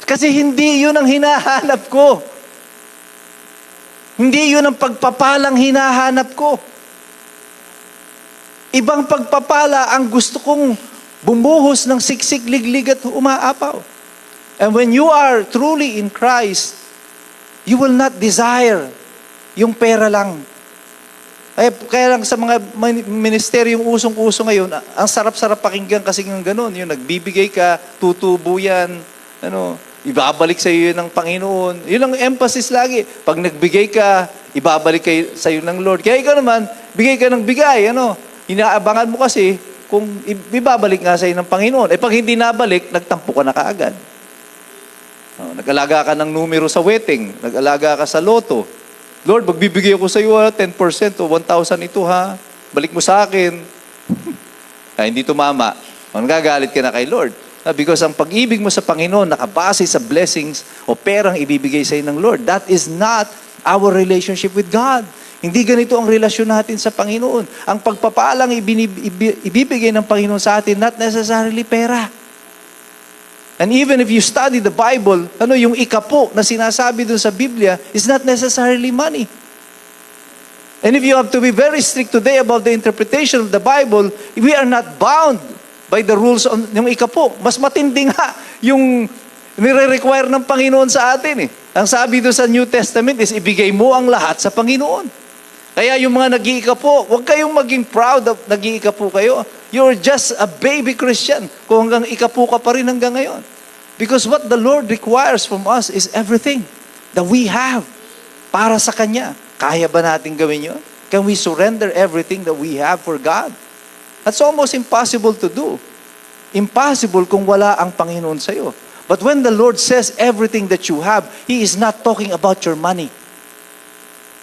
Kasi hindi yun ang hinahanap ko. Hindi yun ang pagpapalang hinahanap ko. Ibang pagpapala ang gusto kong bumuhos ng siksik, liglig at umaapaw. And when you are truly in Christ, you will not desire yung pera lang. Kaya lang sa mga ministeryong usong-uso ngayon, ang sarap-sarap pakinggan kasi yung ganun. Yung nagbibigay ka, tutubo yan, Ibabalik sa iyo ng Panginoon. Yun ang emphasis lagi. Pag nagbigay ka, ibabalik sa iyo ng Lord. Kaya ikaw naman, bigay ka ng bigay. Inaabangan mo kasi kung ibabalik nga sa iyo ng Panginoon. Pag hindi nabalik, nagtampo ka na kaagad. Nag-alaga ka ng numero sa wedding. Nag-alaga ka sa loto. Lord, magbibigay ako sa iyo 10% o 1,000 ito ha. Balik mo sa akin. Kaya hindi tumama. Nagagalit ka na kay Lord. Because ang pag-ibig mo sa Panginoon nakabase sa blessings o perang ibibigay sa iyo ng Lord. That is not our relationship with God. Hindi ganito ang relasyon natin sa Panginoon. Ang pagpapalang ibibigay ng Panginoon sa atin, not necessarily pera. And even if you study the Bible, yung ikapo na sinasabi dun sa Biblia is not necessarily money. And if you have to be very strict today about the interpretation of the Bible, we are not bound by the rules on yung ikapo. Mas matindi nga yung nire-require ng Panginoon sa atin. Ang sabi doon sa New Testament is ibigay mo ang lahat sa Panginoon. Kaya yung mga nag-iikapo, huwag kayong maging proud of nag-iikapo kayo. You're just a baby Christian kung hanggang ikapo ka pa rin hanggang ngayon. Because what the Lord requires from us is everything that we have para sa Kanya. Kaya ba natin gawin yun? Can we surrender everything that we have for God? That's almost impossible to do. Impossible kung wala ang Panginoon sa iyo. But when the Lord says everything that you have, He is not talking about your money.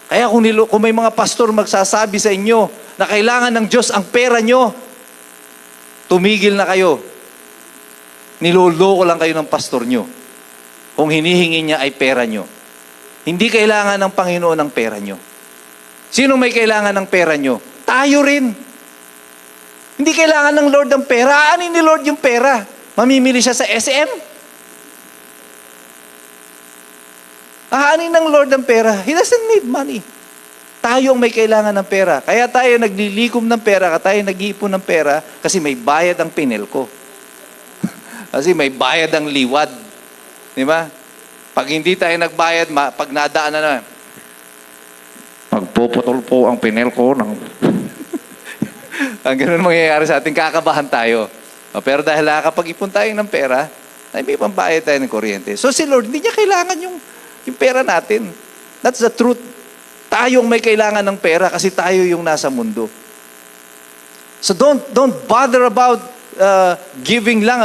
Kaya kung may mga pastor magsasabi sa inyo na kailangan ng Diyos ang pera nyo, tumigil na kayo. Niloloko lang kayo ng pastor nyo. Kung hinihingi niya ay pera nyo. Hindi kailangan ng Panginoon ang pera nyo. Sino may kailangan ng pera nyo? Tayo rin. Hindi kailangan ng Lord ang pera. Aanin ni Lord yung pera? Mamimili siya sa SM? Aanin ng Lord ang pera? He doesn't need money. Tayo ang may kailangan ng pera. Kaya tayo naglilikom ng pera, tayo nag-iipon ng pera, kasi may bayad ang Pinelco. Kasi may bayad ang liwad. Di ba? Pag hindi tayo nagbayad, pag nadaan na magpuputol po ang Pinelco ng... Ang ganun mangyayari sa atin, kakabahan tayo. Pero dahil nakakapag-ipon tayo ng pera, ay may pambayad tayo ng kuryente. So si Lord, hindi niya kailangan yung pera natin. That's the truth. Tayo ang may kailangan ng pera kasi tayo yung nasa mundo. So don't bother about giving lang,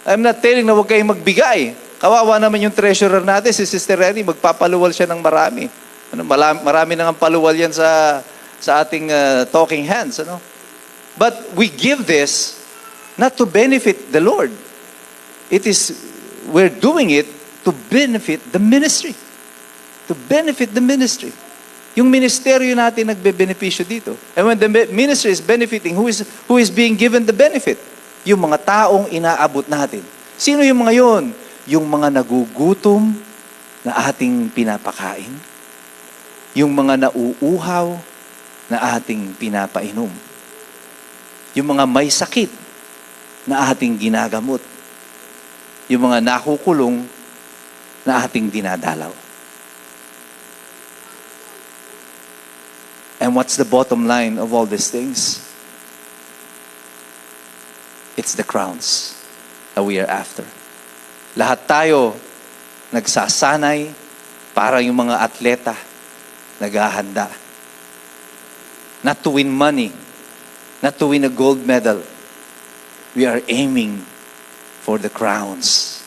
I'm not telling na huwag kayong magbigay. Kawawa naman yung treasurer natin, si Sister Renny, magpapaluwal siya ng marami. Marami nang paluwal yan sa ating talking hands. But we give this not to benefit the Lord. We're doing it to benefit the ministry. To benefit the ministry. Yung ministeryo natin nagbe-benepisyo dito. And when the ministry is benefiting, who is being given the benefit? Yung mga taong inaabot natin. Sino yung mga yon? Yung mga nagugutom na ating pinapakain. Yung mga nauuhaw na ating pinapainom. Yung mga may sakit na ating ginagamot. Yung mga nakukulong na ating dinadalaw. And what's the bottom line of all these things? It's the crowns that we are after. Lahat tayo nagsasanay para yung mga atleta naghahanda. Not to win money, not to win a gold medal. We are aiming for the crowns.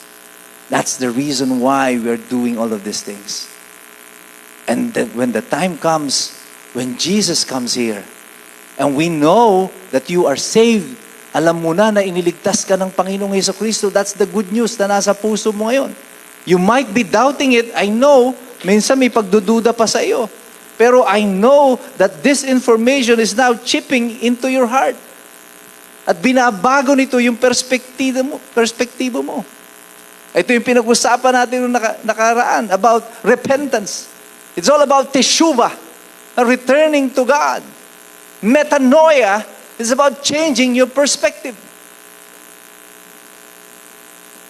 That's the reason why we are doing all of these things. And when the time comes, when Jesus comes here, and we know that you are saved, alam mo na iniligtas ka ng Panginoong Jesucristo, that's the good news na nasa puso mo ngayon. You might be doubting it, I know, minsan may pagdududa pa sa iyo. Pero I know that this information is now chipping into your heart. At binabago nito yung perspektibo mo. Ito yung pinag-usapan natin nung nakaraan about repentance. It's all about teshuvah, returning to God. Metanoia is about changing your perspective.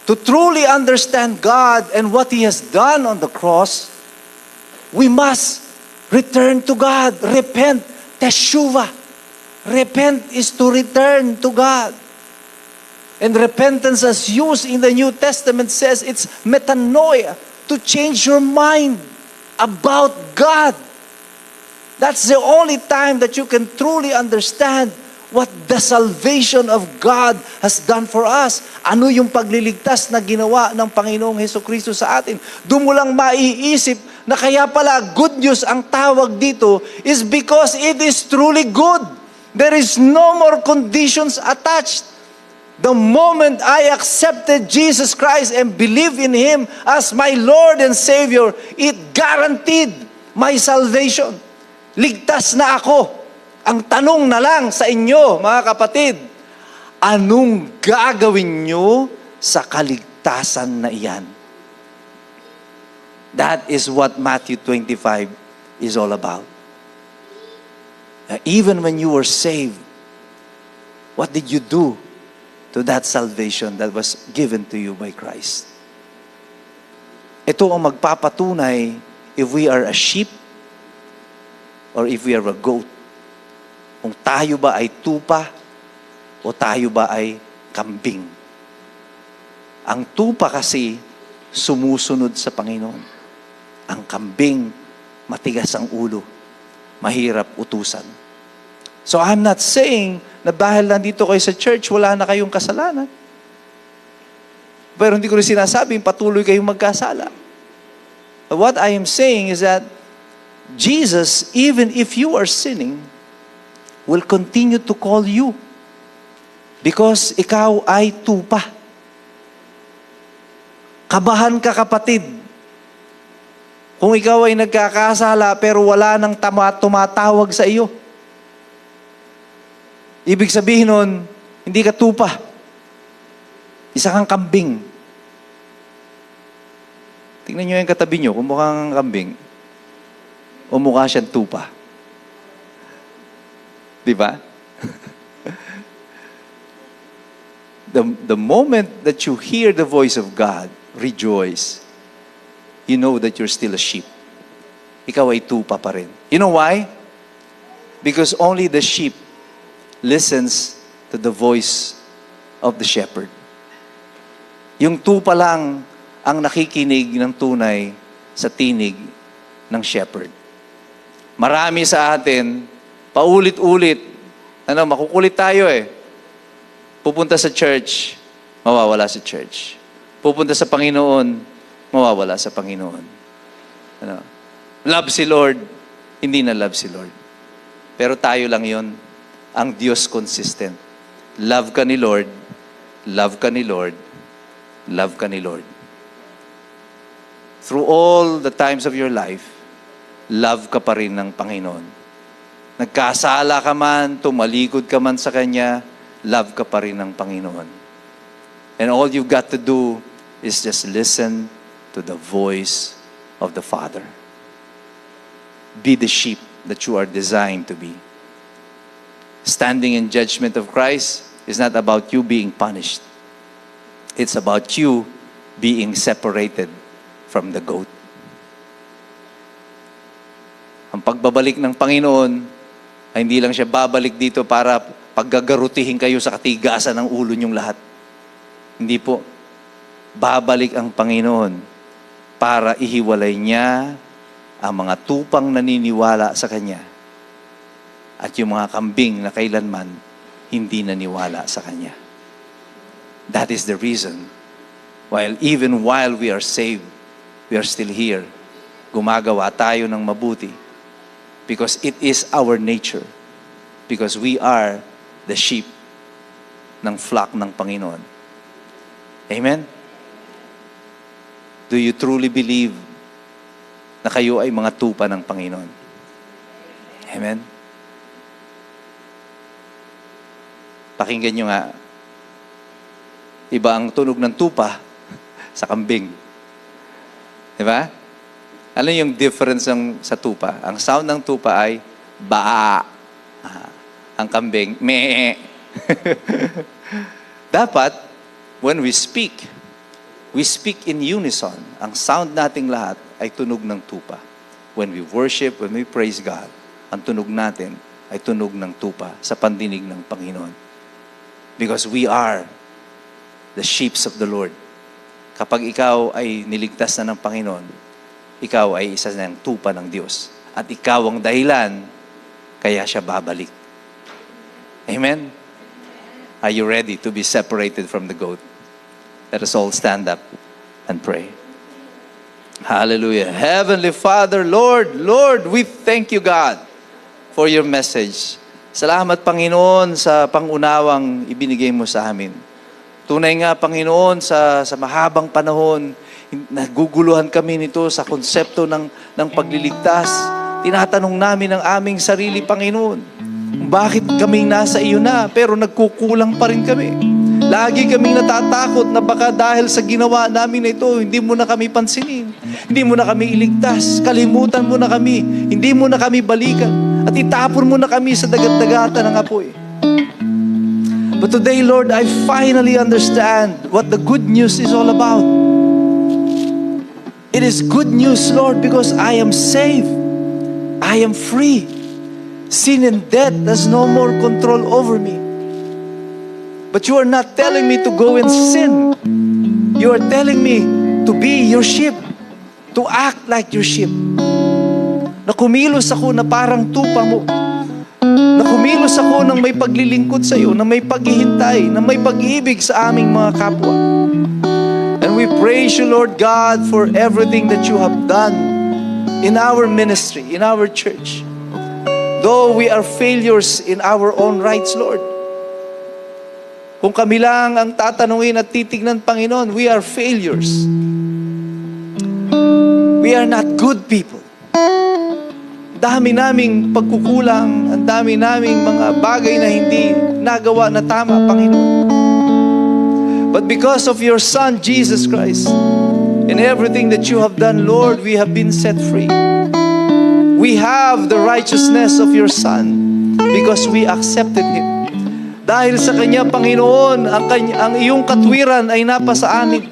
To truly understand God and what He has done on the cross, we must return to God. Repent. Teshuvah. Repent is to return to God. And repentance as used in the New Testament says it's metanoia, to change your mind about God. That's the only time that you can truly understand what the salvation of God has done for us. Ano yung pagliligtas na ginawa ng Panginoong Hesukristo sa atin. Doon mo lang maiisip na kaya pala good news ang tawag dito is because it is truly good. There is no more conditions attached. The moment I accepted Jesus Christ and believed in Him as my Lord and Savior, it guaranteed my salvation. Ligtas na ako. Ang tanong na lang sa inyo, mga kapatid, anong gagawin nyo sa kaligtasan na iyan? That is what Matthew 25 is all about. Now, even when you were saved, what did you do to that salvation that was given to you by Christ? Ito ang magpapatunay if we are a sheep or if we are a goat. Kung tayo ba ay tupa o tayo ba ay kambing. Ang tupa kasi sumusunod sa Panginoon. Ang kambing, matigas ang ulo, mahirap utusan. So I'm not saying na dahil nandito kayo sa church, wala na kayong kasalanan. Pero hindi ko rin sinasabing patuloy kayong magkasala. What I am saying is that Jesus, even if you are sinning, will continue to call you because ikaw ay tupa. Kabahan ka, kapatid. Kung ikaw ay nagkakasala pero wala nang tumatawag sa iyo. Ibig sabihin nun, hindi ka tupa. Isa kang kambing. Tingnan nyo yung katabi nyo, kung mukhang kambing, o mukha siyang tupa. Di ba? The moment that you hear the voice of God, rejoice. You know that you're still a sheep. Ikaw ay tupa pa rin. You know why? Because only the sheep listens to the voice of the shepherd. Yung tupa lang ang nakikinig ng tunay sa tinig ng shepherd. Marami sa atin, paulit-ulit, makukulit tayo eh. Pupunta sa church, mawawala sa church. Pupunta sa Panginoon, mawawala sa Panginoon. Love si Lord, hindi na love si Lord. Pero tayo lang yon, ang Diyos consistent. Love ka ni Lord, love ka ni Lord, love ka ni Lord. Through all the times of your life, love ka pa rin ng Panginoon. Nagkasala ka man, tumalikod ka man sa Kanya, love ka pa rin ng Panginoon. And all you've got to do is just listen to the voice of the Father. Be the sheep that you are designed to be. Standing in judgment of Christ is not about you being punished. It's about you being separated from the goat. Ang pagbabalik ng Panginoon ay hindi lang siya babalik dito para paggagarutihin kayo sa katigasan ng ulo niyong lahat. Hindi po. Babalik ang Panginoon para ihiwalay niya ang mga tupang naniniwala sa Kanya at yung mga kambing na kailanman hindi naniwala sa Kanya. That is the reason even while we are saved, we are still here. Gumagawa tayo ng mabuti because it is our nature. Because we are the sheep ng flock ng Panginoon. Amen? Do you truly believe na kayo ay mga tupa ng Panginoon? Amen? Pakinggan nyo nga, iba ang tunog ng tupa sa kambing. Diba? Ano yung difference sa tupa? Ang sound ng tupa ay baa. Ang kambing, mee. Dapat, when we speak in unison. Ang sound nating lahat ay tunog ng tupa. When we worship, when we praise God, ang tunog natin ay tunog ng tupa sa pandinig ng Panginoon. Because we are the sheep of the Lord. Kapag ikaw ay niligtas na ng Panginoon, ikaw ay isa ng tupa ng Diyos. At ikaw ang dahilan, kaya siya babalik. Amen? Are you ready to be separated from the goat? Let us all stand up and pray. Hallelujah. Heavenly Father, Lord, we thank you, God, for your message. Salamat, Panginoon, sa pangunawang ibinigay mo sa amin. Tunay nga, Panginoon, sa mahabang panahon, naguguluhan kami nito sa konsepto ng pagliligtas. Tinatanong namin ang aming sarili, Panginoon, bakit kami nasa iyo na, pero nagkukulang pa rin kami. Lagi kaming natatakot na baka dahil sa ginawa namin na ito, hindi mo na kami pansinin. Hindi mo na kami iligtas. Kalimutan mo na kami. Hindi mo na kami balikan. At itapon mo na kami sa dagat-dagatan ng apoy. But today, Lord, I finally understand what the good news is all about. It is good news, Lord, because I am saved. I am free. Sin and death has no more control over me. But you are not telling me to go and sin. You are telling me to be your sheep, to act like your sheep. Na kumilos ako na parang tupa mo. Na kumilos ako ng may paglilingkod sa iyo, na may paghihintay, na may pag-ibig sa aming mga kapwa. And we praise you, Lord God, for everything that you have done in our ministry, in our church. Though we are failures in our own rights, Lord. Kung kami lang ang tatanungin at titignan, Panginoon, we are failures. We are not good people. Dami naming pagkukulang, ang dami naming mga bagay na hindi nagawa na tama, Panginoon. But because of your Son, Jesus Christ, and everything that you have done, Lord, we have been set free. We have the righteousness of your Son because we accepted Him. Dahil sa Kanya, Panginoon, ang iyong katwiran ay napasa amin.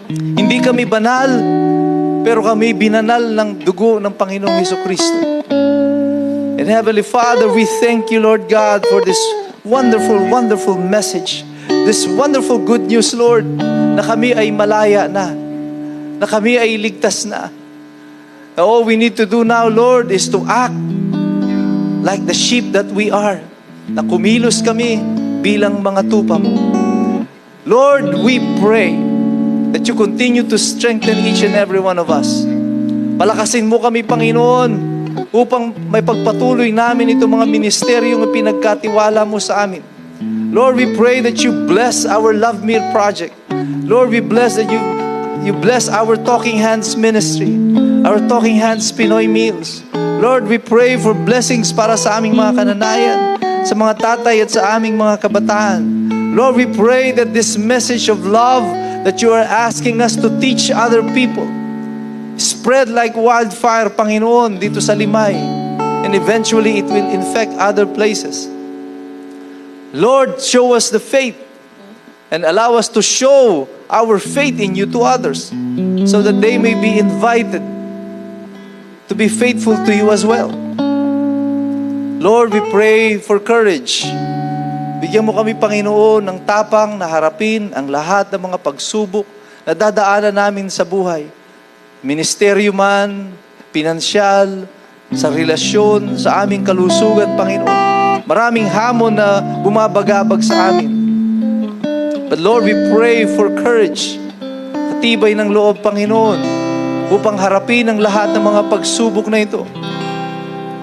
Hindi kami banal, pero kami binanal ng dugo ng Panginoong Hesukristo. And Heavenly Father, we thank you, Lord God, for this wonderful, wonderful message. This wonderful good news, Lord, na kami ay malaya na kami ay ligtas na. All we need to do now, Lord, is to act like the sheep that we are. Na kumilos kami bilang mga tupa mo. Lord, we pray that you continue to strengthen each and every one of us. Palakasin mo kami, Panginoon, upang may pagpatuloy namin itong mga ministeryong pinagkatiwala mo sa amin. Lord, we pray that you bless our Love Meal Project. Lord, we bless that you bless our Talking Hands ministry, our Talking Hands Pinoy Meals. Lord, we pray for blessings para sa aming mga kananayan, sa mga tatay at sa aming mga kabataan. Lord, we pray that this message of love that you are asking us to teach other people spread like wildfire, Panginoon, dito sa Limay, and eventually it will infect other places. Lord, show us the faith and allow us to show our faith in you to others so that they may be invited to be faithful to you as well. Lord, we pray for courage. Bigyan mo kami, Panginoon, ng tapang na harapin ang lahat ng mga pagsubok na dadaanan namin sa buhay. Ministeryo man, pinansyal, sa relasyon, sa aming kalusugan, Panginoon. Maraming hamon na bumabagabag sa amin. But Lord, we pray for courage, katibay ng loob, Panginoon, upang harapin ang lahat ng mga pagsubok na ito.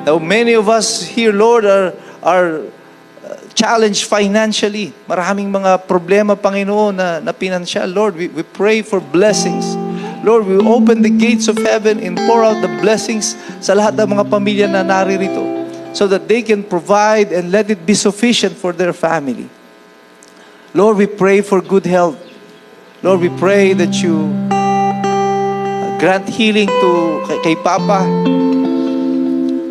Now, many of us here, Lord, are challenged financially. Maraming mga problema, Panginoon, na pinansyal. Lord, we pray for blessings. Lord, we open the gates of heaven and pour out the blessings sa lahat ng mga pamilya na naririto so that they can provide and let it be sufficient for their family. Lord, we pray for good health. Lord, we pray that you grant healing to kay Papa.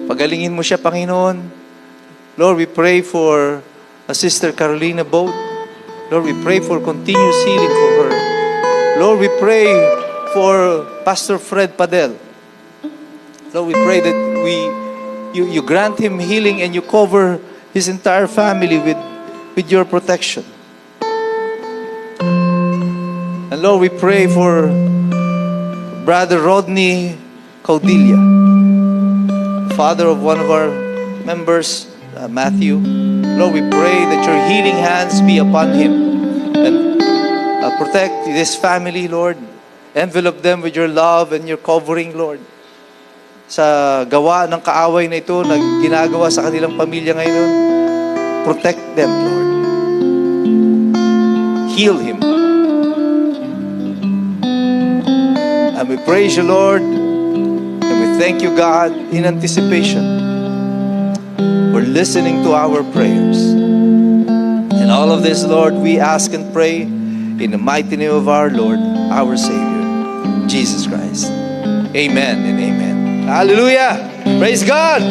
Pagalingin mo siya, Panginoon. Lord, we pray for Sister Carolina Boat. Lord, we pray for continuous healing for her. Lord, we pray for Pastor Fred Padel. Lord, we pray that you grant him healing and you cover his entire family with your protection. And Lord, we pray for Brother Rodney Caudilla, father of one of our members, Matthew. Lord, we pray that your healing hands be upon him and protect this family, Lord. Envelop them with your love and your covering, Lord. Sa gawa ng kaaway na ito na ginagawa sa kanilang pamilya ngayon, protect them, Lord. Heal him. And we praise you, Lord, and we thank you, God, in anticipation for listening to our prayers. And all of this, Lord, we ask and pray in the mighty name of our Lord, our Savior, Jesus Christ. Amen and amen. Hallelujah! Praise God!